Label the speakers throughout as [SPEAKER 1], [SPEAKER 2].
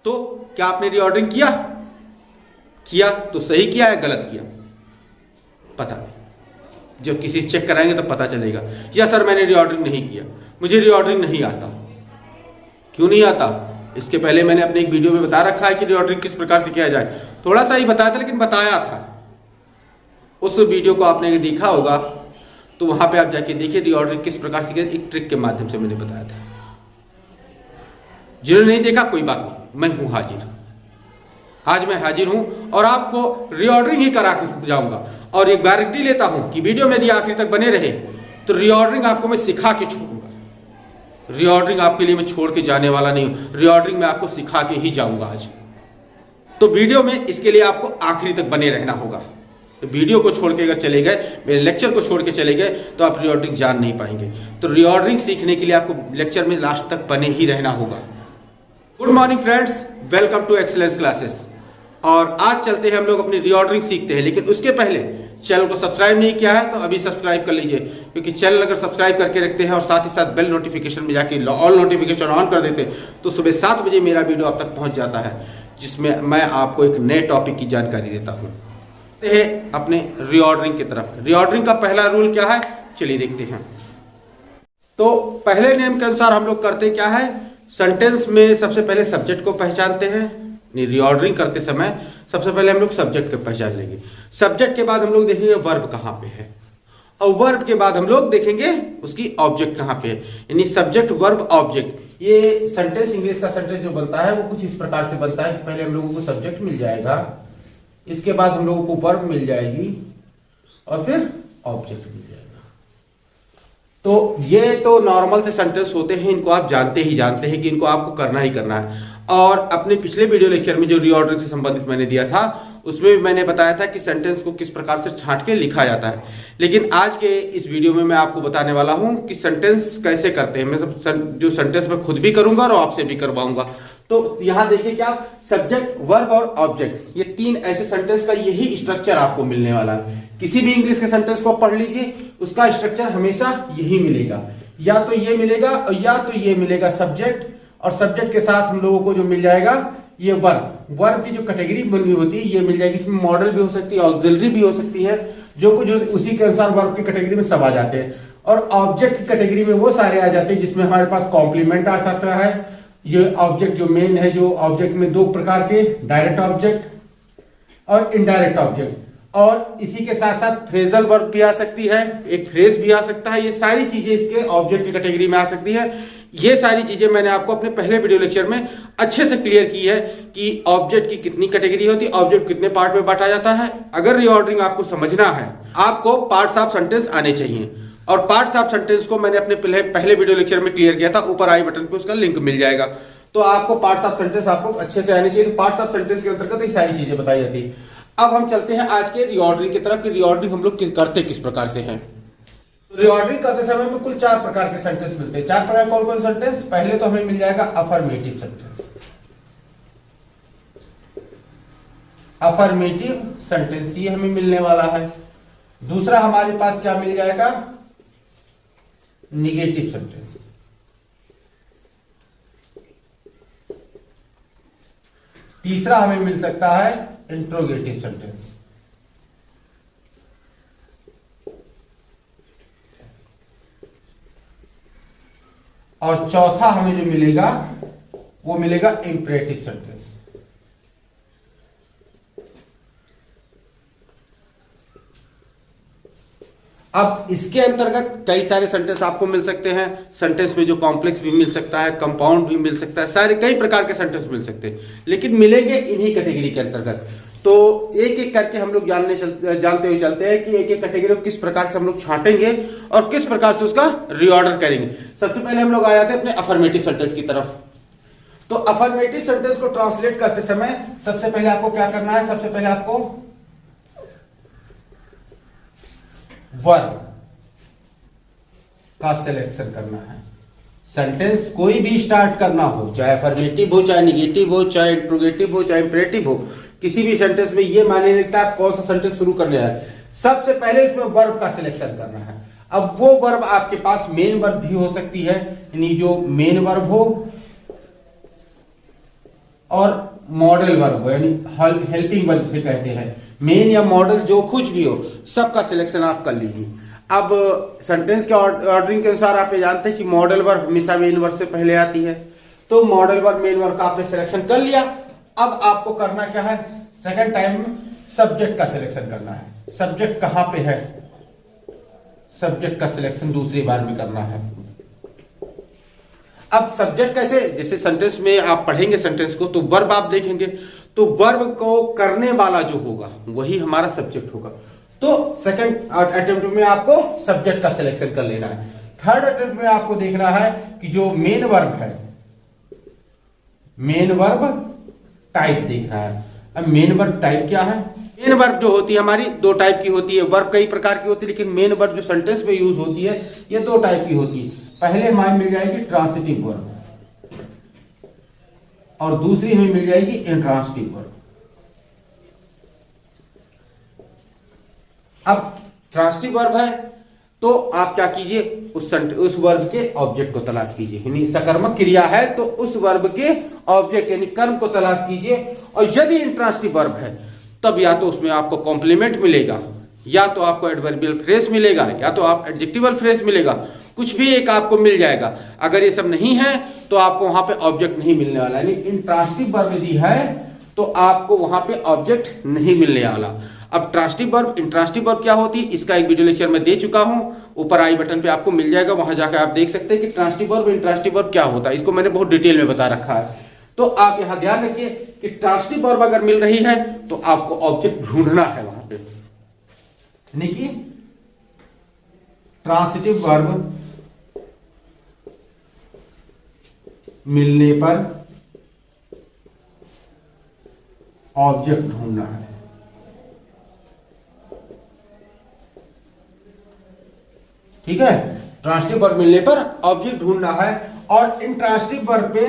[SPEAKER 1] तो क्या आपने रीऑर्डरिंग किया? किया तो सही किया है, गलत किया पता नहीं। जब किसी से चेक कराएंगे तो पता चलेगा। या सर मैंने रीऑर्डरिंग नहीं किया, मुझे रीऑर्डरिंग नहीं आता। क्यों नहीं आता? इसके पहले मैंने अपने एक वीडियो में बता रखा है कि रीऑर्डरिंग किस प्रकार से किया जाए। थोड़ा सा ही बताया था, लेकिन बताया था। उस वीडियो को आपने देखा होगा तो वहां पे आप जाके देखिए रीऑर्डरिंग किस प्रकार से किया, एक ट्रिक के माध्यम से मैंने बताया था। जिन्होंने नहीं देखा कोई बात नहीं, मैं हूं हाजिर। आज मैं हाजिर हूं और आपको रीऑर्डरिंग ही करा के जाऊंगा। और एक गारंटी लेता हूं कि वीडियो में यदि आखिर तक बने रहे तो रीऑर्डरिंग आपको मैं सिखा के छोड़ूंगा। रीऑर्डरिंग आपके लिए मैं छोड़ के जाने वाला नहीं हूं, रीऑर्डरिंग मैं आपको सिखा के ही जाऊंगा आज। तो वीडियो में इसके लिए आपको आखिरी तक बने रहना होगा। तो वीडियो को छोड़ के अगर चले गए, मेरे लेक्चर को छोड़ के चले गए, तो आप रीऑर्डरिंग जान नहीं पाएंगे। तो रीऑर्डरिंग सीखने के लिए आपको लेक्चर में लास्ट तक बने ही रहना होगा। Good morning friends, welcome to excellence classes. और आज चलते हैं हम लोग अपनी रीऑर्डरिंग सीखते हैं। लेकिन उसके पहले चैनल को सब्सक्राइब नहीं किया है तो अभी सब्सक्राइब कर लीजिए, क्योंकि चैनल अगर सब्सक्राइब करके रखते हैं और साथ ही साथ बेल नोटिफिकेशन में जाके ऑल नोटिफिकेशन ऑन कर देते हैं तो सुबह 7 बजे मेरा वीडियो आप तक पहुंच जाता है, जिसमें मैं आपको एक नए टॉपिक की जानकारी देता हूं। अपने रीऑर्डरिंग की तरफ। रीऑर्डरिंग का पहला रूल क्या है, चलिए देखते हैं। तो पहले नियम के अनुसार हम लोग करते क्या है, सेंटेंस में सबसे पहले सब्जेक्ट को पहचानते हैं। रीऑर्डरिंग करते समय सबसे पहले हम लोग सब्जेक्ट को पहचान लेंगे। सब्जेक्ट के बाद हम लोग देखेंगे वर्ब कहां पे है, और वर्ब के बाद हम लोग देखेंगे उसकी ऑब्जेक्ट कहां पे है। यानी सब्जेक्ट, वर्ब, ऑब्जेक्ट। ये सेंटेंस, इंग्लिश का सेंटेंस जो बनता है वो कुछ इस प्रकार से बनता है कि पहले हम लोगों को सब्जेक्ट मिल जाएगा, इसके बाद हम लोगों को वर्ब मिल जाएगी और फिर ऑब्जेक्ट मिल जाएगा। तो ये तो नॉर्मल से सेंटेंस होते हैं, इनको आप जानते हैं कि इनको आपको करना ही करना है। और अपने पिछले वीडियो लेक्चर में जो रीऑर्डरिंग से संबंधित मैंने दिया था उसमें भी मैंने बताया था कि सेंटेंस को किस प्रकार से छांट के लिखा जाता है। लेकिन आज के इस वीडियो में मैं आपको बताने वाला हूं कि सेंटेंस कैसे करते हैं। मैं सब जो सेंटेंस मैं खुद भी करूंगा और आपसे भी करवाऊंगा। तो यहां देखिए क्या, सब्जेक्ट, वर्ब और ऑब्जेक्ट, ये 3 ऐसे सेंटेंस का यही स्ट्रक्चर आपको मिलने वाला है। किसी भी इंग्लिश के सेंटेंस को पढ़ लीजिए, उसका स्ट्रक्चर हमेशा यही मिलेगा। या तो ये मिलेगा और या तो ये मिलेगा सब्जेक्ट, और सब्जेक्ट के साथ हम लोगों को जो मिल जाएगा ये वर्ब। वर्ब की जो कैटेगरी बनी होती है ये मिल जाएगी। इसमें मॉडल भी हो सकती है, ऑक्सिलरी भी हो सकती है, जो कुछ उसी के अनुसार वर्ब की कैटेगरी में सब आ जाते हैं। और ऑब्जेक्ट की कैटेगरी में वो सारे आ जाते हैं जिसमें हमारे पास कॉम्प्लीमेंट आ सकता है। ये ऑब्जेक्ट जो मेन है, जो ऑब्जेक्ट में 2 प्रकार के, डायरेक्ट ऑब्जेक्ट और इनडायरेक्ट ऑब्जेक्ट, और इसी के साथ साथ फ्रेजल वर्ब भी आ सकती है, एक फ्रेज भी आ सकता है। ये सारी चीजें इसके ऑब्जेक्ट की कैटेगरी में आ सकती है। ये सारी चीजें मैंने आपको अपने पहले वीडियो लेक्चर में अच्छे से क्लियर की है कि ऑब्जेक्ट की कितनी कैटेगरी होती है, ऑब्जेक्ट कितने पार्ट में बांटा जाता है। अगर रीऑर्डरिंग आपको समझना है, आपको पार्ट्स ऑफ सेंटेंस आने चाहिए, और पार्ट्स ऑफ सेंटेंस को मैंने अपने पहले वीडियो लेक्चर में क्लियर किया था। ऊपर आई बटन पे उसका लिंक मिल जाएगा। तो आपको पार्ट्स ऑफ सेंटेंस आपको अच्छे से आने चाहिए। पार्ट्स ऑफ सेंटेंस के अंतर्गत ये सारी चीजें बताई जाती है। अब हम चलते हैं आज के रीऑर्डरिंग की तरफ कि रीऑर्डरिंग हम लोग करते किस प्रकार से हैं। रीऑर्डरिंग करते समय में कुल 4 प्रकार के सेंटेंस मिलते हैं। 4 प्रकार कौन कौन सेंटेंस? पहले तो हमें मिल जाएगा अफर्मेटिव सेंटेंस। अफर्मेटिव सेंटेंस ये हमें मिलने वाला है। दूसरा हमारे पास क्या मिल जाएगा? Negative sentence. तीसरा हमें मिल सकता है इंट्रोगेटिव सेंटेंस। और चौथा हमें जो मिलेगा वो मिलेगा इंपरेटिव सेंटेंस। अब इसके अंतर्गत कई सारे सेंटेंस आपको मिल सकते हैं। सेंटेंस में जो कॉम्प्लेक्स भी मिल सकता है, कंपाउंड भी मिल सकता है, सारे कई प्रकार के सेंटेंस मिल सकते हैं, लेकिन मिलेंगे इन्हीं कैटेगरी के अंतर्गत। तो एक एक करके हम लोग जानते हुए चलते हैं कि एक एक कैटेगरी को किस प्रकार से हम लोग छांटेंगे और किस प्रकार से उसका रीऑर्डर करेंगे। सबसे पहले हम लोग आ जाते हैं अपने अफर्मेटिव सेंटेंस की तरफ। तो अफर्मेटिव सेंटेंस को ट्रांसलेट करते समय सबसे पहले आपको क्या करना है? सबसे पहले आपको वर्ब का सिलेक्शन करना है। सेंटेंस कोई भी स्टार्ट करना हो, चाहे अफर्मेटिव हो, चाहे निगेटिव हो, चाहे इंट्रोगेटिव हो, चाहे इंपरेटिव हो, किसी भी सेंटेंस में ये मायने रखता है आप कौन सा सेंटेंस शुरू करने हैं। सबसे पहले इसमें वर्ब का सिलेक्शन करना है। अब वो वर्ब आपके पास मेन वर्ब भी हो सकती है, यानी जो मेन वर्ब हो और मॉडल वर्ब यानी हेल्पिंग वर्ब से कहते हैं। मेन या मॉडल जो कुछ भी हो सबका सिलेक्शन आप कर लीजिए। अब सेंटेंस के ऑर्डरिंग के अनुसार आप ये जानते हैं कि मॉडल वर्ब हमेशा मेन वर्ब से पहले आती है, तो मॉडल वर्ब मेन वर्ब का आपने सिलेक्शन कर लिया। अब आपको करना क्या है, सेकंड टाइम सब्जेक्ट का सिलेक्शन करना है। सब्जेक्ट कहां पे है, सब्जेक्ट का सिलेक्शन दूसरी बार भी करना है। अब सब्जेक्ट कैसे, जैसे सेंटेंस में आप पढ़ेंगे सेंटेंस को तो वर्ब आप देखेंगे तो वर्ब को करने वाला जो होगा वही हमारा सब्जेक्ट होगा। तो सेकंड अटेम्प्ट में आपको सब्जेक्ट का सिलेक्शन कर लेना है। थर्ड अटेम्प्ट में आपको देखना है कि जो मेन वर्ब है, मेन वर्ब टाइप देखना है। अब मेन वर्ब टाइप क्या है, मेन वर्ब जो होती है हमारी दो टाइप की होती है। वर्ब कई प्रकार की होती है लेकिन मेन वर्ब जो सेंटेंस में यूज होती है ये दो टाइप की होती है। पहले हमें मिल जाएगी ट्रांसिटिव वर्ब और दूसरी हमें मिल जाएगी इंट्रांसिटिव वर्ब। अब ट्रांसिटिव वर्ब है तो आप क्या कीजिए, उस वर्ब के ऑब्जेक्ट को तलाश कीजिए, यानी सकर्मक क्रिया है तो उस वर्ब के ऑब्जेक्ट यानी कर्म को तलाश कीजिए। और यदि इंट्रांसिटिव वर्ब है तब या तो उसमें आपको कॉम्प्लीमेंट मिलेगा, या तो आपको एडवर्बियल फ्रेज मिलेगा, या तो आप एडजेक्टिवल फ्रेज मिलेगा, कुछ भी एक आपको मिल जाएगा। अगर ये सब नहीं है तो आपको वहां पे ऑब्जेक्ट नहीं मिलने वाला, यानी इंट्रांसिटिव वर्ब यदि है तो आपको वहां पे ऑब्जेक्ट नहीं मिलने वाला। अब ट्रांसिटिव वर्ब इंट्रांसिटिव वर्ब क्या होती है इसका एक वीडियो लेक्चर में दे चुका हूं, ऊपर आई बटन पे आपको मिल जाएगा, वहां जाकर आप देख सकते हैं कि ट्रांसिटिव वर्ब इंट्रांसिटिव वर्ब क्या होता है। इसको मैंने बहुत डिटेल में बता रखा है। तो आप यहां ध्यान रखिए कि ट्रांसिटिव वर्ब अगर मिल रही है तो आपको ऑब्जेक्ट ढूंढना है वहां पे, यानी कि ट्रांसिटिव वर्ब मिलने पर ऑब्जेक्ट ढूंढना है। ठीक है, ट्रांसिटिव वर्ब मिलने पर ऑब्जेक्ट ढूंढना है। और इंट्रांसिटिव वर्ब पे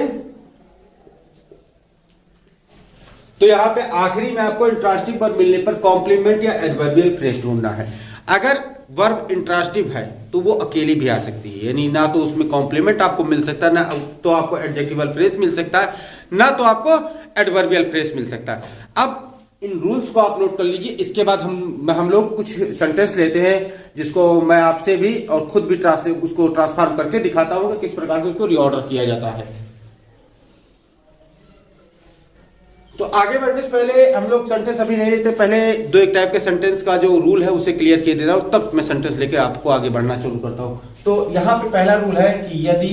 [SPEAKER 1] तो यहां पे आखिरी में आपको इंट्रांसिटिव वर्ब मिलने पर कॉम्प्लीमेंट या एडवर्बियल फ्रेज ढूंढना है। अगर वर्ब इंट्रांसिटिव है तो वो अकेली भी आ सकती है, यानी ना तो उसमें कॉम्प्लीमेंट आपको मिल सकता है, ना तो आपको एडजेक्टिवल फ्रेज मिल सकता है, ना तो आपको एडवर्बियल फ्रेज मिल सकता है। अब इन रूल्स को आप नोट कर लीजिए। इसके बाद हम लोग कुछ सेंटेंस लेते हैं जिसको मैं आपसे भी और खुद भी उसको ट्रांसफॉर्म करके दिखाता हूं कि किस प्रकार से उसको रीऑर्डर किया जाता है। तो आगे बढ़ने से पहले हम लोग सेंटेंस अभी नहीं लेते, पहले दो एक टाइप के सेंटेंस का जो रूल है उसे क्लियर किए देता हूं, तब मैं सेंटेंस लेकर आपको आगे बढ़ना शुरू करता हूं। तो यहां पे पहला रूल है कि यदि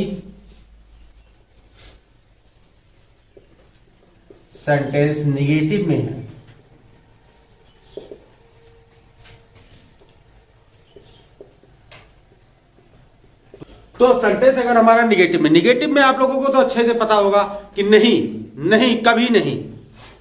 [SPEAKER 1] सेंटेंस निगेटिव में है तो सेंटेंस अगर हमारा निगेटिव में आप लोगों को तो अच्छे से पता होगा कि नहीं, नहीं, कभी नहीं,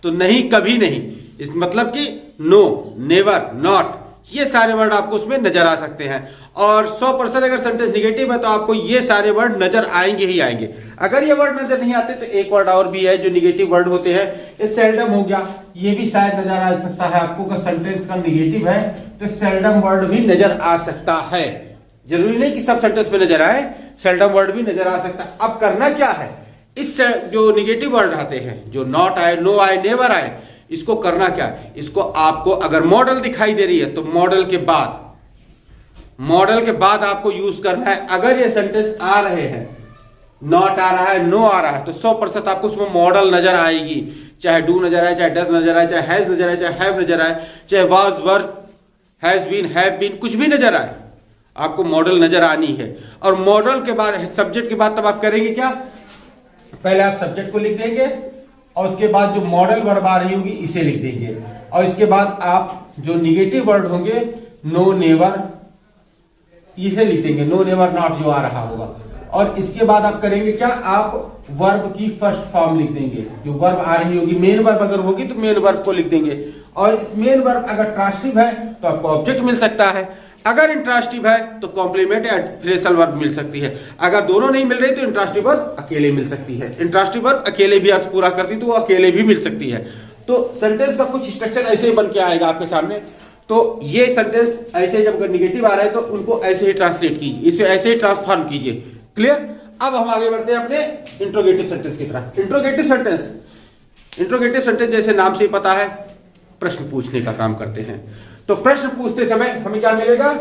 [SPEAKER 1] तो नहीं, कभी नहीं, इस मतलब कि नो, नेवर, नॉट, ये सारे वर्ड आपको उसमें नजर आ सकते हैं। और 100% अगर सेंटेंस निगेटिव है तो आपको ये सारे वर्ड नजर आएंगे ही आएंगे। अगर ये वर्ड नजर नहीं आते तो एक वर्ड और भी है जो निगेटिव वर्ड होते हैं, ये सेल्डम हो गया, ये भी शायद नजर आ सकता है आपको। अगर सेंटेंस का निगेटिव है तो सेल्डम वर्ड भी नजर आ सकता है, जरूरी नहीं कि सब सेंटेंस में नजर आए, सेल्डम वर्ड भी नजर आ सकता है। अब करना क्या है, इस जो निगेटिव वर्ड आते हैं, जो नॉट आए, नो आए, नेवर आए, इसको करना क्या है, इसको आपको अगर मॉडल दिखाई दे रही है तो मॉडल के बाद आपको यूज करना है। अगर ये सेंटेंस आ रहे हैं, नॉट आ रहा है, नो आ रहा है, तो 100% आपको उसमें मॉडल नजर आएगी, चाहे डू नजर आए, चाहे डज नजर आए, चाहे हैज नजर आए, चाहे हैव नजर आए, चाहे was, were, has been, have been, कुछ भी नजर आए, आपको मॉडल नजर आनी है। और मॉडल के बाद, सब्जेक्ट के बाद तब आप करेंगे क्या, पहले आप सब्जेक्ट को लिख देंगे और उसके बाद जो मॉडल वर्ब आ रही होगी इसे लिख देंगे, और इसके बाद आप जो निगेटिव वर्ड होंगे, नो, नेवर, इसे लिख देंगे, नो, नेवर, नॉट जो आ रहा होगा। और इसके बाद आप करेंगे क्या, आप वर्ब की फर्स्ट फॉर्म लिख देंगे, जो वर्ब आ रही होगी, मेन वर्ब अगर होगी तो मेन वर्ब को लिख देंगे। और इस मेन वर्ब अगर ट्रांसिटिव है तो आपको ऑब्जेक्ट मिल सकता है, अगर इंट्रांसिटिव है तो कॉम्प्लीमेंट या फ्रेजल वर्ब मिल सकती है। अगर दोनों नहीं मिल रही तो इंट्रांसिटिव वर्ब अकेले मिल सकती है। इंट्रांसिटिव वर्ब अकेले भी अर्थ पूरा करती तो वो अकेले भी मिल सकती है। तो सेंटेंस का कुछ स्ट्रक्चर ऐसे ही बन के आएगा आपके सामने। तो ये सेंटेंस ऐसे जब निगेटिव आ रहा है तो उनको ऐसे ही ट्रांसलेट कीजिए, इसे ऐसे ही ट्रांसफॉर्म कीजिए। क्लियर। अब हम आगे बढ़ते हैं अपने इंट्रोगेटिव सेंटेंस की तरफ। इंट्रोगेटिव सेंटेंस इंट्रोगेटिव सेंटेंस जैसे नाम से ही पता है, प्रश्न पूछने का काम करते हैं। तो प्रश्न पूछते समय हमें क्या मिलेगा?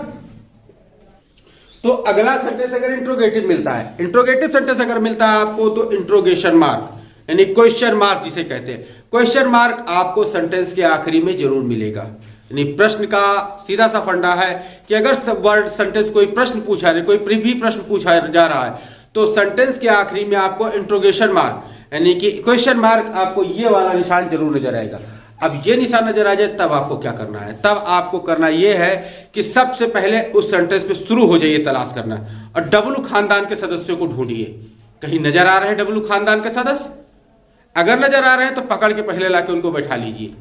[SPEAKER 1] तो अगला सेंटेंस अगर इंट्रोगेटिव मिलता है, इंट्रोगेटिव सेंटेंस अगर मिलता है आपको, तो इंट्रोगेशन मार्क यानी क्वेश्चन मार्क जिसे कहते हैं, क्वेश्चन मार्क आपको सेंटेंस के आखिरी में जरूर मिलेगा। यानी प्रश्न का सीधा सा फंडा है कि अगर वर्ड सेंटेंस कोई प्रश्न पूछा है, कोई भी प्रश्न पूछा जा रहा है, तो सेंटेंस के आखिरी में आपको इंट्रोगेशन मार्क यानी कि क्वेश्चन मार्क, आपको ये वाला निशान जरूर नजर आएगा। अब ये निशान नजर आ जाए तब आपको क्या करना है? तब आपको करना यह है कि सबसे पहले उस सेंटेंस पे शुरू हो जाइए तलाश करना, और डब्लू खानदान के सदस्यों को ढूंढिए। कहीं नजर आ रहे हैं डब्लू खानदान के सदस्य? अगर नजर आ रहे हैं तो पकड़ के पहले लाके उनको बैठा लीजिए,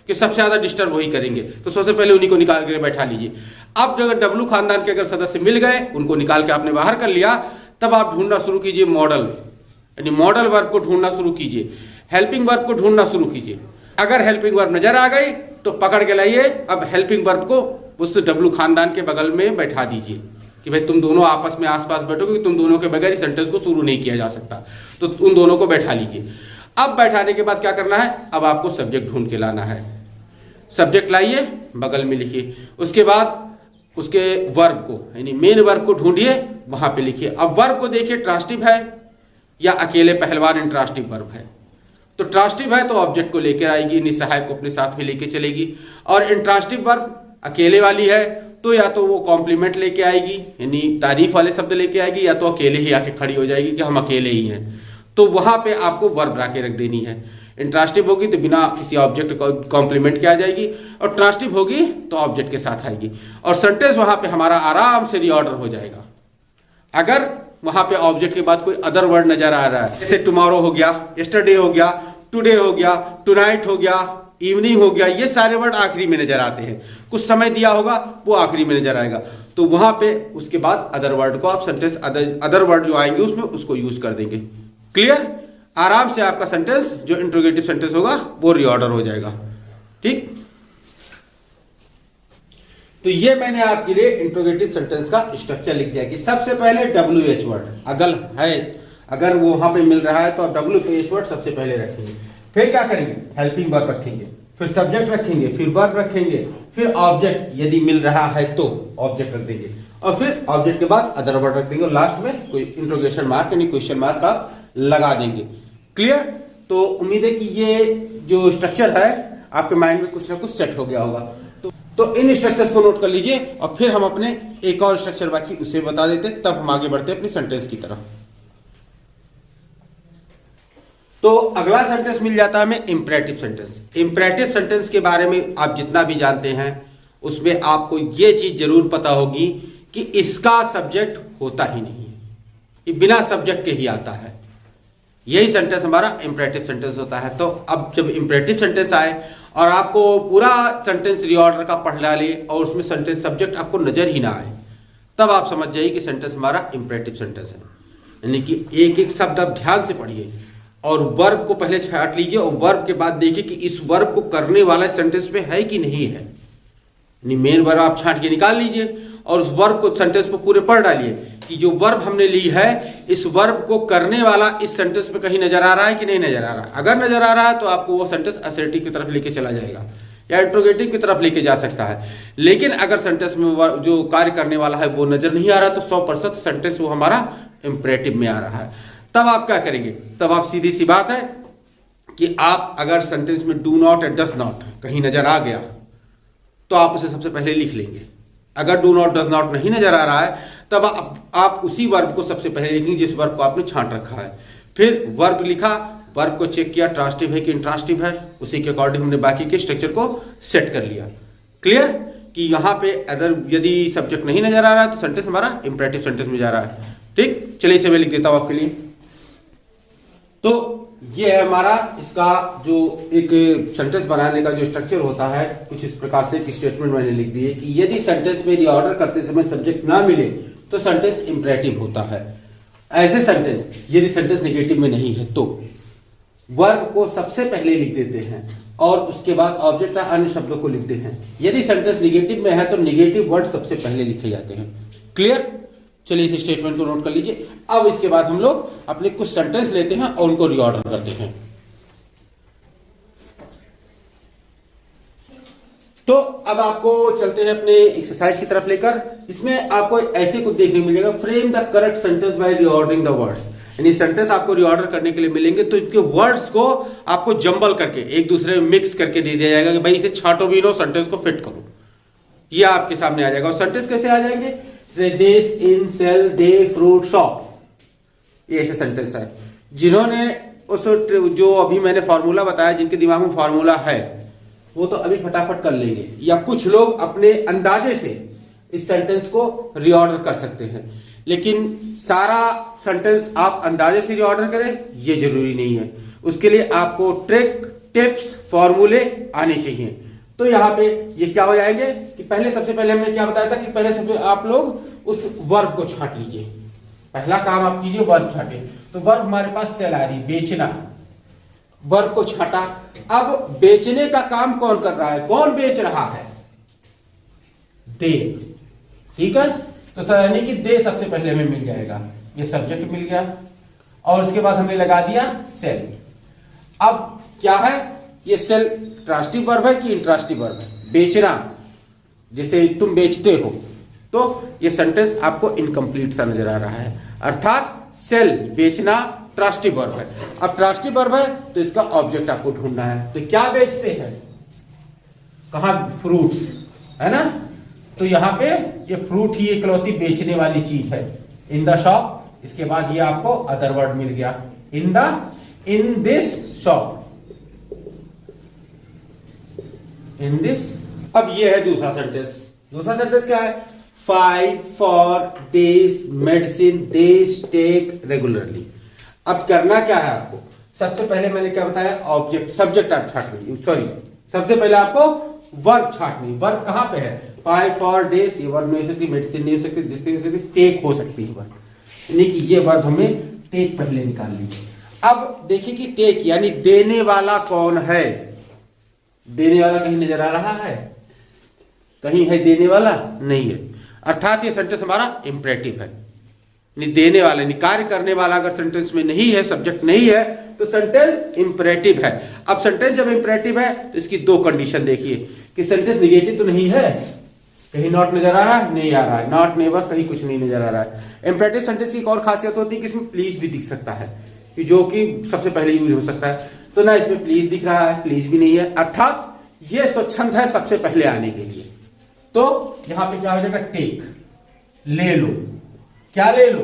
[SPEAKER 1] कि सबसे ज्यादा डिस्टर्ब वही करेंगे, तो सबसे पहले उन्हीं को निकाल के बैठा लीजिए। अब अगर डब्लू खानदान के अगर सदस्य मिल गए, उनको निकाल के आपने बाहर कर लिया, तब आप ढूंढना शुरू कीजिए मॉडल, यानी मॉडल वर्ब को ढूंढना शुरू कीजिए, हेल्पिंग वर्ब को ढूंढना शुरू कीजिए। अगर हेल्पिंग वर्ब नजर आ गई तो पकड़ के लाइए, अब हेल्पिंग वर्ब को उस डब्लू खानदान के बगल में बैठा दीजिए कि भाई तुम दोनों आपस में आसपास बैठोगे, तुम दोनों के बगैर इस सेंटेंस को शुरू नहीं किया जा सकता, तो उन दोनों को बैठा लीजिए। अब बैठाने के बाद क्या करना है? अब आपको सब्जेक्ट ढूंढ के लाना है। सब्जेक्ट लाइए, बगल में लिखिए, उसके बाद उसके वर्ब को यानी मेन वर्ब को ढूंढिए, वहां पे लिखिए। अब वर्ब को देखिए ट्रांसिटिव है या अकेले पहलवान इंट्रांसिटिव वर्ब है। तो ट्रांसिटिव है तो ऑब्जेक्ट को लेकर आएगी, यानी सहायक को अपने साथ में लेके चलेगी, और इंट्रांसिटिव वर्ब अकेले वाली है तो या तो वो कॉम्प्लीमेंट लेके आएगी यानी तारीफ वाले शब्द लेके आएगी, या तो अकेले ही आके खड़ी हो जाएगी कि हम अकेले ही हैं। तो वहां पे आपको वर्ब ला के रख देनी है। इंट्रांसिटिव होगी तो बिना किसी ऑब्जेक्ट को कॉम्प्लीमेंट किया जाएगी, और ट्रांसिटिव होगी तो ऑब्जेक्ट के साथ आएगी, और सेंटेंस वहां पे हमारा आराम से रीऑर्डर हो जाएगा। अगर वहां पे ऑब्जेक्ट के बाद कोई अदर वर्ड नजर आ रहा है, जैसे टुमारो हो गया, यस्टरडे हो गया, टुडे हो गया, टुनाइट हो गया, इवनिंग हो गया, ये सारे वर्ड आखिरी में नजर आते हैं। कुछ समय दिया होगा वो आखिरी में नजर आएगा, तो वहां पे उसके बाद अदर वर्ड को आप सेंटेंस अदर वर्ड जो आएंगे उसमें उसको यूज कर देंगे। क्लियर? आराम से आपका सेंटेंस जो इंट्रोगेटिव सेंटेंस होगा वो रीऑर्डर हो जाएगा। ठीक, तो ये मैंने आपके लिए इंट्रोगेटिव सेंटेंस का स्ट्रक्चर लिख दिया कि सबसे पहले WH वर्ड अगर वो वहां पे मिल रहा है तो आप WH वर्ड सबसे पहले रखेंगे। फिर क्या करेंगे? हेल्पिंग वर्ब रखेंगे, फिर सब्जेक्ट रखेंगे, फिर वर्ब रखेंगे, फिर ऑब्जेक्ट यदि मिल रहा है तो ऑब्जेक्ट रख देंगे, और फिर ऑब्जेक्ट के बाद अदर वर्ड रख देंगे, और लास्ट में कोई इंट्रोगेशन मार्क यानी क्वेश्चन मार्क आप लगा देंगे। क्लियर? तो उम्मीद है कि ये जो स्ट्रक्चर है आपके माइंड में कुछ ना कुछ सेट हो गया होगा। तो इन स्ट्रक्चर्स को नोट कर लीजिए, और फिर हम अपने एक और स्ट्रक्चर बाकी उसे बता देते, तब हम आगे बढ़ते अपनी सेंटेंस की तरफ। तो अगला सेंटेंस मिल जाता है हमें इंपरेटिव सेंटेंस। इंपरेटिव सेंटेंस के बारे में आप जितना भी जानते हैं उसमें आपको यह चीज जरूर पता होगी कि इसका सब्जेक्ट होता ही नहीं है, ये बिना सब्जेक्ट के ही आता है। यही सेंटेंस हमारा इंपरेटिव सेंटेंस होता है। तो अब जब इंपरेटिव सेंटेंस आए और आपको पूरा सेंटेंस रीऑर्डर का पढ़ डाले और उसमें सेंटेंस सब्जेक्ट आपको नजर ही ना आए, तब आप समझ जाइए कि सेंटेंस हमारा इंपरेटिव सेंटेंस है। यानी कि एक एक शब्द आप ध्यान से पढ़िए और वर्ब को पहले छाट लीजिए, और वर्ब के बाद देखिए कि इस वर्ब को करने वाला सेंटेंस में है कि नहीं है। यानी मेन वर्ब आप छाट के निकाल लीजिए और उस वर्ब को सेंटेंस पर पूरे पढ़ डालिए कि जो वर्ब हमने ली है इस वर्ब को करने वाला इस सेंटेंस में कहीं नजर आ रहा है कि नहीं नजर आ रहा है। अगर नजर आ रहा है तो आपको वो सेंटेंस असर्टिव की तरफ लेके चला जाएगा या इंट्रोगेटिव की तरफ लेके जा सकता है। लेकिन अगर सेंटेंस में जो कार्य करने वाला है वो नजर नहीं आ रहा तो 100% सेंटेंस वो हमारा इंपरेटिव में आ रहा है। तब आप क्या करेंगे? तब आप सीधी सी बात है कि आप अगर सेंटेंस में डू नॉट या डज नॉट कहीं नजर आ गया तो आप उसे सबसे पहले लिख लेंगे। अगर डू नॉट डज नॉट नहीं नजर आ रहा है तब आप उसी वर्ब को सबसे पहले लिखेंगे जिस वर्ब को आपने छांट रखा है। फिर वर्ब लिखा, वर्ब को चेक किया ट्रांसिटिव है कि इंट्रांसिटिव है, उसी के अकॉर्डिंग हमने बाकी के स्ट्रक्चर को सेट कर लिया। क्लियर? कि यहां पे अगर यदि सब्जेक्ट नहीं नजर आ रहा है तो सेंटेंस हमारा इंपरेटिव सेंटेंस में जा रहा है। ठीक, चलिए इसे मैं लिख देता हूं आपके लिए। तो ये है हमारा इसका जो एक सेंटेंस बनाने का जो स्ट्रक्चर होता है, कुछ इस प्रकार से एक स्टेटमेंट मैंने लिख दी है कि यदि सेंटेंस में रीऑर्डर करते समय सब्जेक्ट ना मिले तो सेंटेंस इंपरेटिव होता है। ऐसे सेंटेंस यदि सेंटेंस नेगेटिव में नहीं है तो वर्ब को सबसे पहले लिख देते हैं और उसके बाद ऑब्जेक्ट या अन्य शब्दों को लिखते हैं। यदि सेंटेंस नेगेटिव में है तो नेगेटिव वर्ड सबसे पहले लिखे जाते हैं। क्लियर? चलिए इस स्टेटमेंट को नोट कर लीजिए। अब इसके बाद हम लोग अपने कुछ सेंटेंस लेते हैं और उनको रीऑर्डर करते हैं। तो अब आपको चलते हैं अपने एक्सरसाइज की तरफ लेकर। इसमें आपको ऐसे कुछ देखने को मिलेगा, frame the correct sentence by reordering the words. यानी सेंटेंस आपको रीऑर्डर करने के लिए मिलेंगे, तो इसके वर्ड्स को आपको जंबल करके एक दूसरे में मिक्स करके दे दिया जाएगा कि भाई इसे छांटो बीनो, सेंटेंस को फिट करो। ये आपके सामने आ जाएगा। और सेंटेंस कैसे आ जाएंगे? This, in, sell, they, fruit, shop, ये ऐसे सेंटेंस है। जिन्होंने उस जो अभी मैंने फॉर्मूला बताया, जिनके दिमाग में फॉर्मूला है वो तो अभी फटाफट कर लेंगे, या कुछ लोग अपने अंदाजे से इस सेंटेंस को रीऑर्डर कर सकते हैं। लेकिन सारा सेंटेंस आप अंदाजे से रीऑर्डर करें ये जरूरी नहीं है। उसके लिए आपको ट्रिक, टिप्स, फॉर्मूले आने चाहिए। तो यहाँ पे ये क्या हो जाएंगे कि पहले सबसे पहले हमने क्या बताया था कि पहले सबसे आप लोग उस वर्ब को छांट लीजिए। पहला काम आप कीजिए, वर्ब छांटे। तो वर्ब हमारे पास सेल आ रही, बेचना, वर्ब को छांटा। अब बेचने का काम कौन कर रहा है, कौन बेच रहा है? दे। ठीक है, तो सर यानी कि दे सबसे पहले हमें मिल जाएगा, ये सब्जेक्ट मिल गया, और उसके बाद हमने लगा दिया सेल। अब क्या है ये सेल? ट्रांसिटिव वर्ब है कि इंट्रांसिटिव वर्ब है? बेचना, जैसे तुम बेचते हो, तो ये सेंटेंस आपको इनकम्प्लीट सा नजर आ रहा है। अर्थात सेल, बेचना ट्रांसिटिव वर्ब है। अब ट्रांसिटिव वर्ब है तो इसका ऑब्जेक्ट आपको ढूंढना है। तो क्या बेचते हैं? कहां? फ्रूट्स, है ना? तो यहां पे ये फ्रूट ही इकलौती बेचने वाली चीज है, इन द शॉप। इसके बाद ये आपको अदर वर्ड मिल गया, in this shop, in this. अब ये है दूसरा सेंटेंस। दूसरा सेंटेंस क्या है? 5 for days medicine they take regularly। अब करना क्या है आपको? सबसे पहले मैंने क्या बताया? ऑब्जेक्ट, सब्जेक्ट आप छांटनी, सॉरी सबसे पहले आपको वर्ब छांटनी। वर्ब कहां पे है? 5 for days, ये वर्ब नहीं हो सकती, मेडिसिन नहीं हो सकती, दिस नहीं हो सकती, टेक हो सकती है वर्ब, यानी कि ये वर्ब हमें टेक पहले निकाल लीजिए। अब देखिए कि टेक यानी देने वाला कौन है? देने वाला कहीं नजर आ रहा है? कहीं है देने वाला? नहीं है। अर्थात ये सेंटेंस हमारा इंपरेटिव है। देने वाला यानी कार्य करने वाला अगर सेंटेंस में नहीं है, सब्जेक्ट नहीं है, तो सेंटेंस इंपरेटिव है। अब सेंटेंस जब इंपरेटिव है तो इसकी दो कंडीशन देखिए कि सेंटेंस निगेटिव तो नहीं है, कहीं नॉट नजर आ रहा है? नहीं आ रहा है। नॉट, नेवर, कहीं कुछ नहीं नजर आ रहा है। इंपरेटिव सेंटेंस की एक और खासियत होती है कि इसमें प्लीज भी दिख सकता है, कि जो कि सबसे पहले यूज हो सकता है। तो ना इसमें प्लीज दिख रहा है, प्लीज भी नहीं है, अर्थात ये स्वच्छंद है सबसे पहले आने के लिए। तो यहां पे क्या हो जाएगा? टेक, ले लो। क्या ले लो?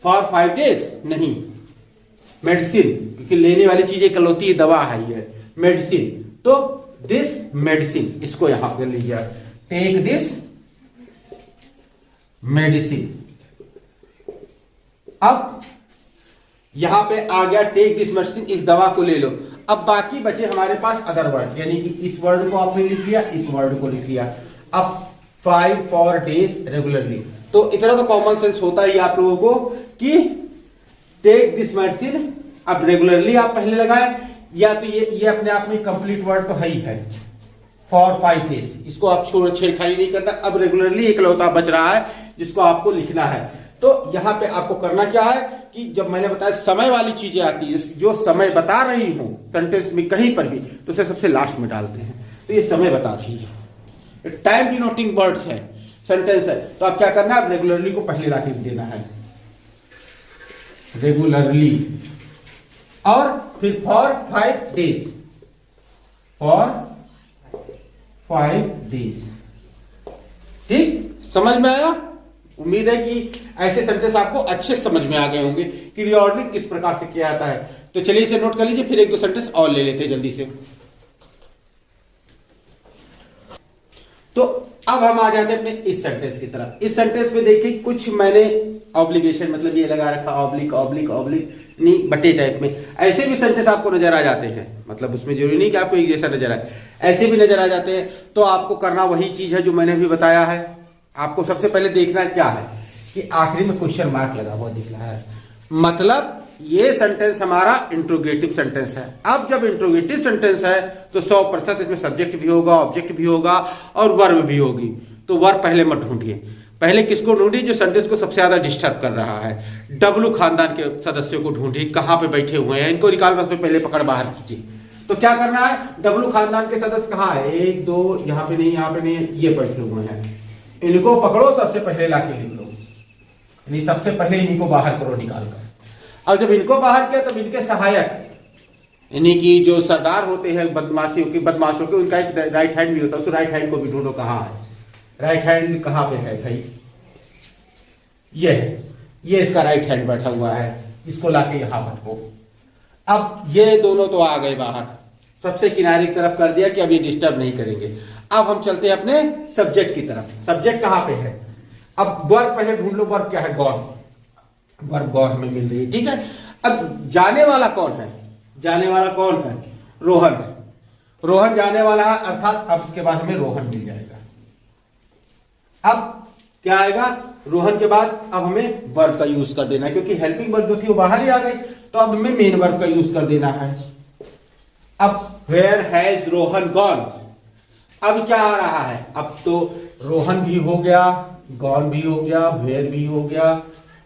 [SPEAKER 1] फॉर 5 days नहीं, मेडिसिन, क्योंकि लेने वाली चीज इकलौती दवा है ये मेडिसिन। तो दिस मेडिसिन, इसको यहां पर लीजिए, टेक दिस मेडिसिन। अब यहां पे आ गया टेक दिस मेडिसिन, इस दवा को ले लो। अब बाकी बचे हमारे पास अदर वर्ड, यानी कि इस वर्ड को आपने लिख लिया, इस वर्ड को लिख लिया। अब 5 for days रेगुलरली, तो इतना तो कॉमन सेंस होता ही आप लोगों को कि टेक दिस मेडिसिन। अब रेगुलरली आप पहले लगाए, या तो ये अपने आप में कंप्लीट वर्ड तो है ही है, फॉर 5 days, इसको आप छेड़खानी नहीं करना। अब रेगुलरली इकलौता बच रहा है जिसको आपको लिखना है। तो यहां पे आपको करना क्या है कि जब मैंने बताया समय वाली चीजें आती है, जो समय बता रही हूं सेंटेंस में कहीं पर भी, तो उसे सबसे लास्ट में डालते हैं। तो ये समय बता रही है, टाइम डिनोटिंग वर्ड्स है, सेंटेंस है। तो आप क्या करना है? आप रेगुलरली को पहले लाके देना है, रेगुलरली, और फिर फॉर 5 days, फॉर 5 days। ठीक, समझ में आया? उम्मीद है कि ऐसे सेंटेंस आपको अच्छे समझ में आ गए होंगे कि रीऑर्डरिंग किस प्रकार से किया जाता है। तो चलिए इसे नोट कर लीजिए, फिर एक दो सेंटेंस और ले लेते हैं जल्दी से। तो अब हम आ जाते हैं अपने इस सेंटेंस की तरफ। इस सेंटेंस में देखिए कुछ मैंने ऑब्लिगेशन, मतलब ये लगा रखा, ऑब्लिक ऑब्लिक ऑब्लिक, नहीं बटे टाइप में। ऐसे भी सेंटेंस आपको नजर आ जाते हैं, मतलब उसमें जरूरी नहीं कि आपको एक जैसा नजर आए, ऐसे भी नजर आ जाते हैं। तो आपको करना वही चीज है जो मैंने अभी बताया है। आपको सबसे पहले देखना क्या है कि आखिरी में क्वेश्चन मार्क लगा हुआ दिख रहा है, मतलब ये सेंटेंस हमारा इंट्रोगेटिव सेंटेंस है। अब जब इंट्रोगेटिव सेंटेंस है तो 100% इसमें सब्जेक्ट भी होगा, ऑब्जेक्ट भी होगा और वर्ब भी होगी। तो वर्ब पहले मत ढूंढिए, पहले किसको ढूंढिए? जो सेंटेंस को सबसे ज्यादा डिस्टर्ब कर रहा है। डब्लू खानदान के सदस्यों को ढूंढिए, कहां पे बैठे हुए हैं, इनको निकाल पहले पकड़ बाहर कीजिए। तो क्या करना है, डब्लू खानदान के सदस्य कहाँ है, 1 2, यहाँ पे नहीं, यहाँ पे नहीं, ये बैठे हुए हैं, इनको पकड़ो, सबसे पहले लाके लिख लो, यानी सबसे पहले इनको बाहर करो निकाल कर। अब जब इनको बाहर किया तब इनके सहायक यानी कि जो सरदार होते हैं बदमाशों के, उनका एक राइट हैंड भी होता है, उस राइट हैंड को भी ढूंढो कहाँ है, राइट हैंड कहाँ पे है भाई, ये है, ये इसका राइट हैंड बैठा हुआ है, इसको लाके यहां बैठो। अब ये दोनों तो आ गए बाहर, सबसे किनारे की तरफ कर दिया कि अब ये डिस्टर्ब नहीं करेंगे। अब हम चलते हैं अपने सब्जेक्ट की तरफ। सब्जेक्ट कहां पे है, अब वर्ब पहले ढूंढ लो, वर्ब क्या है, गॉन, वर्ब गॉन हमें मिल रही है, ठीक है। अब जाने वाला कौन है, जाने वाला कौन है, रोहन है, रोहन जाने वाला है, अर्थात अब उसके बाद हमें रोहन मिल जाएगा। अब क्या आएगा, रोहन के बाद अब हमें वर्ब का यूज कर देना है, क्योंकि हेल्पिंग वर्ब जो थी वो बाहर ही आ गई, तो अब हमें मेन वर्ब का यूज कर देना है। अब वेयर हैज रोहन गॉन, अब क्या आ रहा है, अब तो रोहन भी हो गया, गॉन भी हो गया, वेयर भी हो गया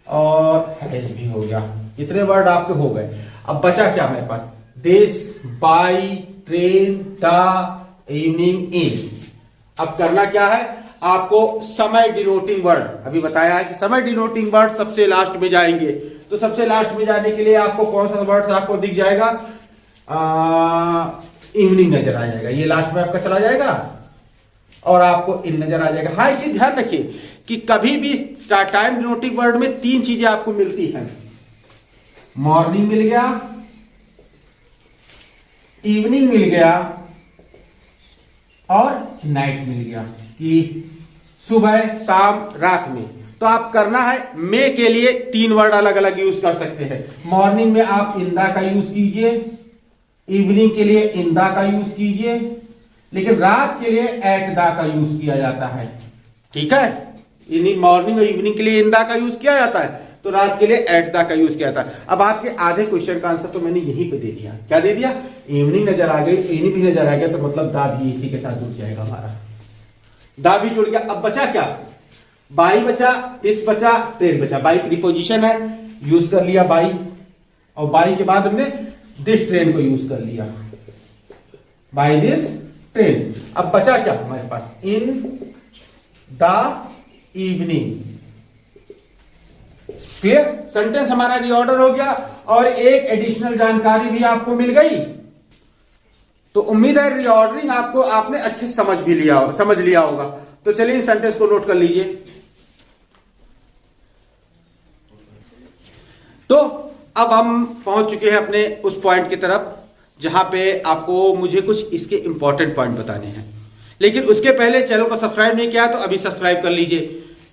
[SPEAKER 1] और हैज भी हो गया, इतने वर्ड आपके हो गए। अब बचा क्या हमारे पास, this, by, train, the, evening, in. अब करना क्या है, आपको समय डिनोटिंग वर्ड, अभी बताया है कि समय डिनोटिंग वर्ड सबसे लास्ट में जाएंगे, तो सबसे लास्ट में जाने के लिए आपको कौन सा वर्ड आपको दिख जाएगा, इवनिंग नजर आ जाएगा, ये लास्ट में आपका चला जाएगा और आपको इन नजर आ जाएगा। हाँ, ये चीज ध्यान रखिए कि कभी भी टाइम डिनोटिंग वर्ड में 3 चीजें आपको मिलती हैं, मॉर्निंग मिल गया, इवनिंग मिल गया और नाइट मिल गया, कि सुबह, शाम, रात में। तो आप करना है, मे के लिए 3 वर्ड अलग अलग यूज कर सकते हैं। मॉर्निंग में आप इंदा का यूज कीजिए, इवनिंग के लिए इंदा का यूज कीजिए, लेकिन रात के लिए एट दा का यूज किया जाता है, ठीक है। मॉर्निंग और इवनिंग के लिए इंदा का यूज किया जाता है, तो रात के लिए एट दा का यूज किया जाता है। अब आपके आधे क्वेश्चन का आंसर तो मैंने यहीं पे दे दिया, क्या दे दिया, इवनिंग नजर आ गई, इवनिंग भी नजर आ गया, तो मतलब दा भी इसी के साथ जुड़ जाएगा, हमारा दा भी जुड़ गया। अब बचा क्या, बाई बचा, दिस बचा, ट्रेन बचा। बाई प्रीपोजिशन है, यूज कर लिया बाई, और बाई के बाद हमने दिस ट्रेन को यूज कर लिया, बाई दिस ट्रेन। अब बचा क्या हमारे पास, in the evening, clear. Sentence हमारा रीऑर्डर हो गया और एक एडिशनल जानकारी भी आपको मिल गई। तो उम्मीद है रीऑर्डरिंग आपको आपने अच्छे समझ लिया होगा। तो चलिए इस सेंटेंस को नोट कर लीजिए। तो अब हम पहुंच चुके हैं अपने उस पॉइंट की तरफ जहां पे आपको मुझे कुछ इसके इंपॉर्टेंट पॉइंट बताने हैं, लेकिन उसके पहले चैनल को सब्सक्राइब नहीं किया तो अभी सब्सक्राइब कर लीजिए,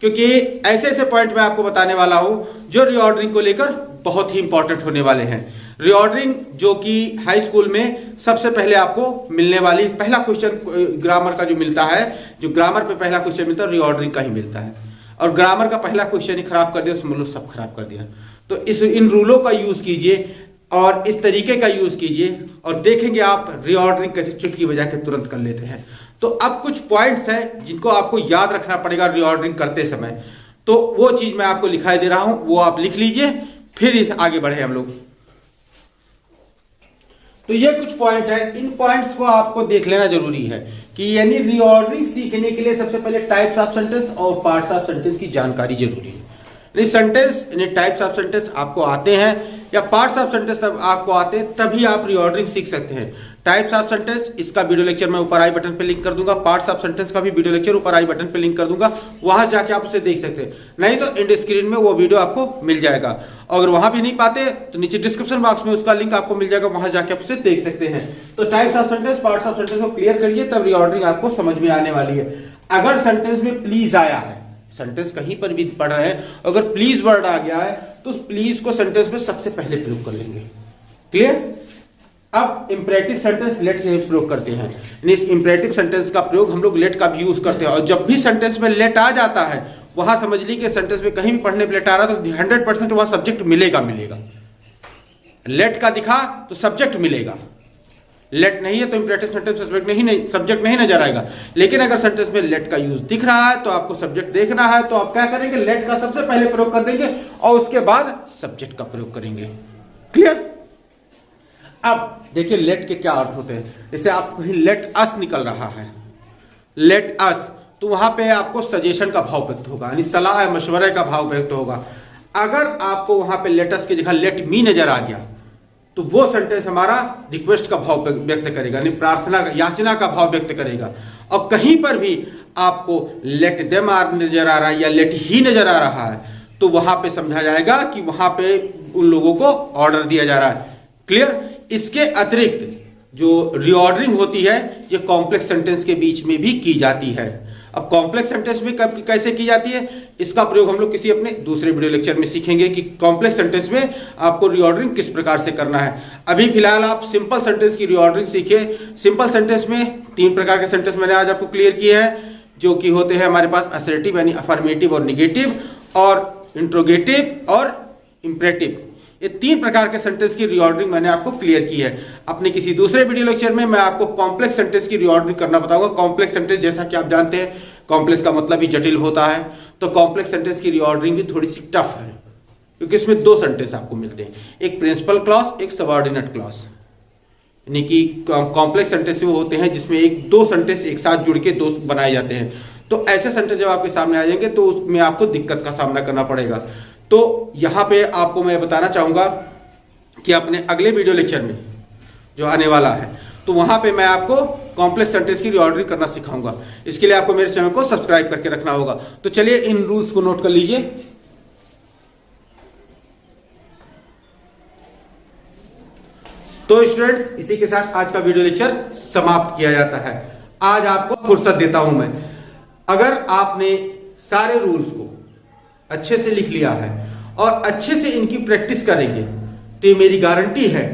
[SPEAKER 1] क्योंकि ऐसे ऐसे पॉइंट मैं आपको बताने वाला हूं जो रीऑर्डरिंग को लेकर बहुत ही इंपॉर्टेंट होने वाले हैं। रीऑर्डरिंग जो कि हाई स्कूल में सबसे पहले आपको मिलने वाली पहला क्वेश्चन ग्रामर का जो मिलता है, जो ग्रामर पे पहला क्वेश्चन मिलता है रीऑर्डरिंग का ही मिलता है, और ग्रामर का पहला क्वेश्चन ही खराब कर दिया, उसमें लोग सब खराब कर दिया। तो इन रूलों का यूज कीजिए और इस तरीके का यूज कीजिए और देखेंगे आप रीऑर्डरिंग कैसे चुटकी बजा के तुरंत कर लेते हैं। तो अब कुछ पॉइंट्स हैं जिनको आपको याद रखना पड़ेगा रीऑर्डरिंग करते समय, तो वो चीज मैं आपको लिखाई दे रहा हूं, वो आप लिख लीजिए, फिर आगे बढ़े हम लोग। तो ये कुछ पॉइंट है, इन पॉइंट्स को आपको देख लेना जरूरी है कि यानी रीऑर्डरिंग सीखने के लिए सबसे पहले टाइप्स ऑफ सेंटेंस और पार्ट्स ऑफ सेंटेंस की जानकारी जरूरी है। सेंटेंस यानी टाइप्स ऑफ सेंटेंस आपको आते हैं या पार्ट्स ऑफ सेंटेंस आपको आते हैं, तभी आप रीऑर्डरिंग सीख सकते हैं। टाइप्स ऑफ सेंटेंस इसका वीडियो लेक्चर मैं ऊपर आई बटन पे लिंक कर दूंगा, पार्ट्स ऑफ सेंटेंस का भी वीडियो लेक्चर ऊपर आई बटन पे लिंक कर दूंगा, वहां जाके आप उसे देख सकते हैं, नहीं तो एंड स्क्रीन में वो वीडियो आपको मिल जाएगा। अगर वहां भी नहीं पाते तो नीचे डिस्क्रिप्शन बॉक्स में उसका लिंक आपको मिल जाएगा, वहां जाके आप उसे देख सकते हैं। तो types of sentence, parts of sentence को क्लियर करिए, तब रीऑर्डरिंग आपको समझ में आने वाली है। अगर सेंटेंस में प्लीज आया है, सेंटेंस कहीं पर भी पढ़ रहे हैं, अगर प्लीज वर्ड आ गया है तो उस प्लीज को सेंटेंस में सबसे पहले प्रयोग कर लेंगे, क्लियर। अब इंपरेटिव सेंटेंस लेट से प्रयोग करते हैं, इस इंपरेटिव सेंटेंस का प्रयोग हम लोग लेट का भी यूज करते हैं, और जब भी सेंटेंस में लेट आ जाता है वहां समझ ली कि सेंटेंस में कहीं भी पढ़ने पे लेट आ रहा है तो 100% वहां सब्जेक्ट मिलेगा। लेट का दिखा तो सब्जेक्ट मिलेगा, लेट नहीं है तो इंपरेटिव सेंटेंस सब्जेक्ट नहीं नजर आएगा। लेकिन अगर सेंटेंस में लेट का यूज दिख रहा है तो आपको सब्जेक्ट देखना है, तो आप क्या करेंगे, लेट का सबसे पहले प्रयोग कर देंगे और उसके बाद सब्जेक्ट का प्रयोग करेंगे, क्लियर। अब देखिए लेट के क्या अर्थ होते हैं। जैसे आप कहीं लेट अस निकल रहा है, लेट अस, तो वहां पे आपको सजेशन का भाव व्यक्त होगा, यानी सलाह या मशवरे का भाव व्यक्त होगा। अगर आपको वहां पे लेट अस की जगह लेट मी नजर आ गया तो वो सेंटेंस हमारा रिक्वेस्ट का भाव व्यक्त करेगा, यानी प्रार्थना याचना का भाव व्यक्त करेगा। और कहीं पर भी आपको लेट देम नजर आ रहा है या लेट ही नजर आ रहा है तो वहां पे समझा जाएगा कि वहां पे उन लोगों को ऑर्डर दिया जा रहा है। क्लियर। इसके अतिरिक्त जो रीऑर्डरिंग होती है ये कॉम्प्लेक्स सेंटेंस के बीच में भी की जाती है। अब कॉम्प्लेक्स सेंटेंस में कैसे की जाती है, इसका प्रयोग हम लोग किसी अपने दूसरे वीडियो लेक्चर में सीखेंगे कि कॉम्प्लेक्स सेंटेंस में आपको रीऑर्डरिंग किस प्रकार से करना है। अभी फिलहाल आप सिंपल सेंटेंस की रीऑर्डरिंग सीखिए। सिंपल सेंटेंस में 3 प्रकार के सेंटेंस मैंने आज आपको क्लियर किए हैं, जो कि होते हैं हमारे पास असर्टिव यानी अफर्मेटिव और निगेटिव, और इंट्रोगेटिव और इंपरेटिव। ये 3 प्रकार के सेंटेंस की रीऑर्डरिंग मैंने आपको क्लियर की है। अपने किसी दूसरे वीडियो लेक्चर में मैं आपको कॉम्प्लेक्स सेंटेंस की रीऑर्डरिंग करना बताऊंगा। कॉम्प्लेक्स सेंटेंस जैसा कि आप जानते हैं कॉम्प्लेक्स का मतलब ही जटिल होता है, तो कॉम्प्लेक्स सेंटेंस की रीऑर्डरिंग भी थोड़ी सी टफ है क्योंकि इसमें 2 सेंटेंस आपको मिलते हैं, एक प्रिंसिपल क्लॉज, एक सबऑर्डिनेट क्लॉज। यानी कि कॉम्प्लेक्स सेंटेंस वो होते हैं जिसमें 2 सेंटेंस एक साथ जुड़ के 2 बनाए जाते हैं। तो ऐसे सेंटेंस जब आपके सामने आ जाएंगे तो उसमें आपको दिक्कत का सामना करना पड़ेगा। तो यहां पे आपको मैं बताना चाहूंगा कि अपने अगले वीडियो लेक्चर में जो आने वाला है तो वहां पे मैं आपको कॉम्प्लेक्स सेंटेंस की रीऑर्डरिंग करना सिखाऊंगा। इसके लिए आपको मेरे चैनल को सब्सक्राइब करके रखना होगा। तो चलिए इन रूल्स को नोट कर लीजिए। तो स्टूडेंट्स इसी के साथ आज का वीडियो लेक्चर समाप्त किया जाता है। आज आपको फुर्सत देता हूं मैं, अगर आपने सारे रूल्स को अच्छे से लिख लिया है और अच्छे से इनकी प्रैक्टिस करेंगे तो ये मेरी गारंटी है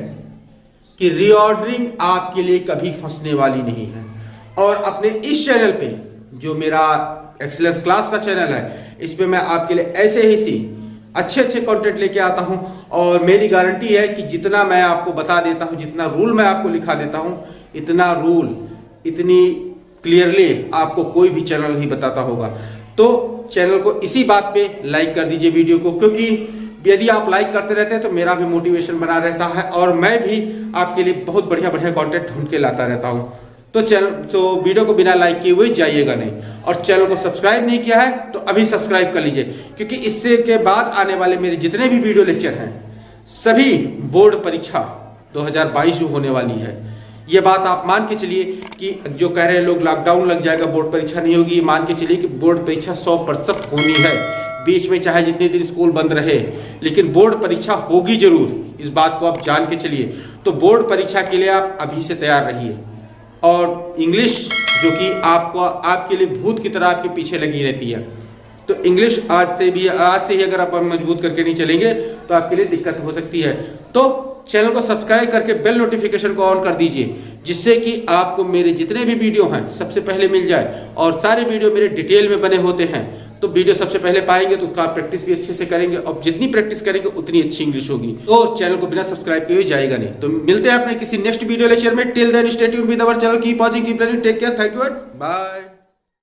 [SPEAKER 1] कि रीऑर्डरिंग आपके लिए कभी फंसने वाली नहीं है। और अपने इस चैनल पे जो मेरा एक्सीलेंस क्लास का चैनल है, इस पे मैं आपके लिए ऐसे ही सी अच्छे कंटेंट लेके आता हूं। और मेरी गारंटी है कि जितना मैं आपको बता देता हूं, जितना रूल मैं आपको लिखा देता हूं, इतना रूल इतनी क्लियरली आपको कोई भी चैनल नहीं बताता होगा। तो चैनल को इसी बात पे लाइक कर दीजिए वीडियो को, क्योंकि यदि आप लाइक करते रहते हैं तो मेरा भी मोटिवेशन बना रहता है और मैं भी आपके लिए बहुत बढ़िया कंटेंट ढूंढ के लाता रहता हूं। तो वीडियो को बिना लाइक किए हुए जाइएगा नहीं, और चैनल को सब्सक्राइब नहीं किया है तो अभी सब्सक्राइब कर लीजिए, क्योंकि इससे के बाद आने वाले मेरे जितने भी वीडियो लेक्चर हैं सभी बोर्ड परीक्षा 2022 जो होने वाली है, ये बात आप मान के चलिए कि जो कह रहे हैं लोग लॉकडाउन लग जाएगा बोर्ड परीक्षा नहीं होगी, मान के चलिए कि बोर्ड परीक्षा 100% होनी है। बीच में चाहे जितने दिन स्कूल बंद रहे लेकिन बोर्ड परीक्षा होगी जरूर, इस बात को आप जान के चलिए। तो बोर्ड परीक्षा के लिए आप अभी से तैयार रहिए। और इंग्लिश जो कि आपके लिए भूत की तरह आपके पीछे लगी रहती है, तो इंग्लिश आज से ही अगर आप मजबूत करके नहीं चलेंगे तो आपके लिए दिक्कत हो सकती है। तो चैनल को सब्सक्राइब करके बेल नोटिफिकेशन को ऑन कर दीजिए, जिससे कि आपको मेरे जितने भी वीडियो हैं सबसे पहले मिल जाए। और सारे वीडियो मेरे डिटेल में बने होते हैं, तो वीडियो सबसे पहले पाएंगे तो उसका प्रैक्टिस भी अच्छे से करेंगे, और जितनी प्रैक्टिस करेंगे उतनी अच्छी इंग्लिश होगी। तो चैनल को बिना सब्सक्राइब किए जाएगा नहीं। तो मिलते हैं अपने किसी नेक्स्ट वीडियो लेक्चर में। Till then stay tuned with our channel, keep watching, keep learning, take care, thank you, bye.